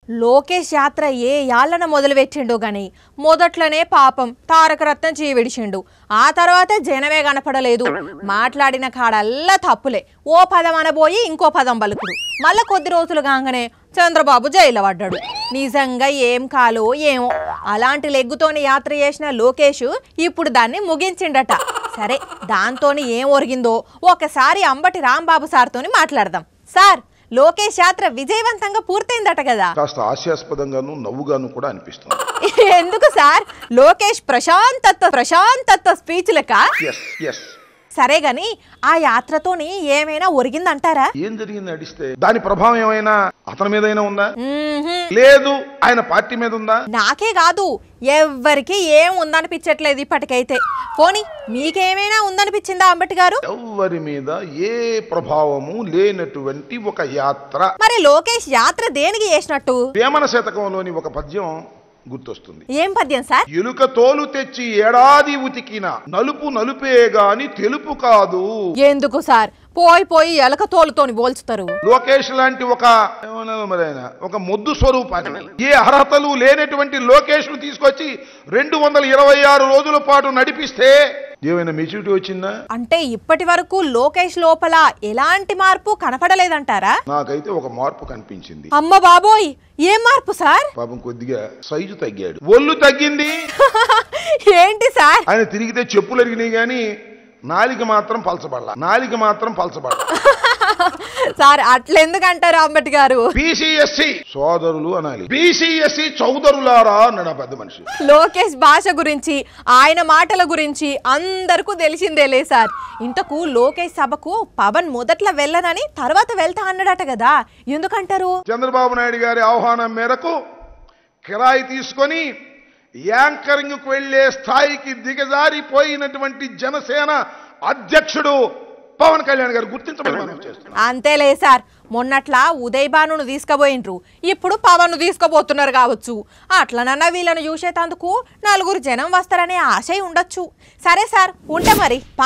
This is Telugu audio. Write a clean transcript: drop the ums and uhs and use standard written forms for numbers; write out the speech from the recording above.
లోకేష్ యాత్ర ఏ యాళ్ళన మొదలుపెట్టిండో గాని మొదట్లోనే పాపం తారకరత్నం జీవిడిచిండు. ఆ తర్వాత జనమే కనపడలేదు. మాట్లాడిన కాడల్లా తప్పులే. ఓ పదం అనబోయి ఇంకో పదం పలుకుడు. మళ్ళా కొద్ది రోజులు కాగానే చంద్రబాబు జైలు పడ్డాడు. నిజంగా ఏం కాలో ఏమో. అలాంటి లెగ్గుతోని యాత్ర చేసిన లోకేష్ ఇప్పుడు దాన్ని ముగించిండట. సరే, దాంతోని ఏం ఒరిగిందో ఒకసారి అంబటి రాంబాబు సార్తోని మాట్లాడదాం. సార్, లోకేష్ యాత్ర విజయవంతంగా పూర్తయిందట కదా? కాస్త హాస్యాస్పదంగాను నవ్వుగాను కూడా అనిపిస్తుంది. ఎందుకు సార్? లోకేష్ ప్రశాంతత్వ స్పీచ్ లెక్క. సరే గాని ఆ యాత్రతోని ఏమైనా ఒరిగిందంటారా? ఏం జరిగింది నడిస్తే దాని ప్రభావం ఏమైనా అతని మీదైనా ఉందా? లేదు. ఆయన పార్టీ మీద ఉందా? నాకే కాదు, ఎవ్వరికి ఏం ఉందనిపించట్లేదు ఇప్పటికైతే. పోనీ మీకేమైనా ఉందనిపించిందా అంబటి గారు? ఎవ్వరి మీద ఏ ప్రభావము లేనటువంటి ఒక యాత్ర. మరి లోకేష్ యాత్ర దేనికి చేసినట్టు? వేమన శతకంలోని ఒక పద్యం గుర్తొస్తుంది. ఏం పద్యం సార్? ఎలుక తోలు తెచ్చి ఏడాది ఉతికిన నలుపు నలుపే గాని తెలుపు కాదు. ఎందుకు సార్ పోయి ఎలక తోలుతోని పోల్చుతారు? లోకేష్ లాంటి ఒక మొద్దు స్వరూపాన్ని, ఏ అర్హతలు లేనటువంటి లోకేష్ ను తీసుకొచ్చి 226 రోజుల పాటు నడిపిస్తే ఏమైనా మెచ్యూరిటీ వచ్చిందా? అంటే ఇప్పటి వరకు లోకేష్ లోపల ఎలాంటి మార్పు కనపడలేదంటారా? నాకైతే ఒక మార్పు కనిపించింది. అమ్మ బాబోయ్, ఏం మార్పు సార్? పాపం కొద్దిగా సైజు తగ్గాడు, ఒళ్ళు తగ్గింది. ఏంటి సార్? ఆయన తిరిగితే చెప్పులు అరిగినాయి గాని నాలిక మాత్రం పలచబడలా. సార్, అట్లెందుకు అంటారు అంబటి గారు? బీసీఎస్సీ సోదరులు అనాలి, బీసీఎస్సీ చౌదరులారా అన్నాడు ఆ పెద్ద మనిషి. లోకేష్ భాష గురించి, ఆయన మాటల గురించి అందరికీ తెలిసిందేలే సార్. ఇంతకు లోకేష్ సభకు పవన్ మొదట్లో వెళ్ళనని తర్వాత వెళ్తా అన్నాడట కదా, ఎందుకంటారు? చంద్రబాబు నాయుడు గారి ఆహ్వానం మేరకు కిరాయి తీసుకొని యాంకరింగ్ కు వెళ్లే స్థాయికి దిగజారిపోయినటువంటి జనసేన అధ్యక్షుడు పవన్ కళ్యాణ్ గారు గుర్తించమని మనం చేస్తున్నాం. అంతేలే సార్, మొన్నట్లా ఉదయ్ భానును తీసుకుపోయినరు, ఇప్పుడు పవన్ తీసుకుపోతున్నారు కావచ్చు. అట్లనన్నా వీళ్ళను చూసేటందుకు 4 జనం వస్తారనే ఆశ ఉండొచ్చు. సరే సార్, ఉంటే మరి.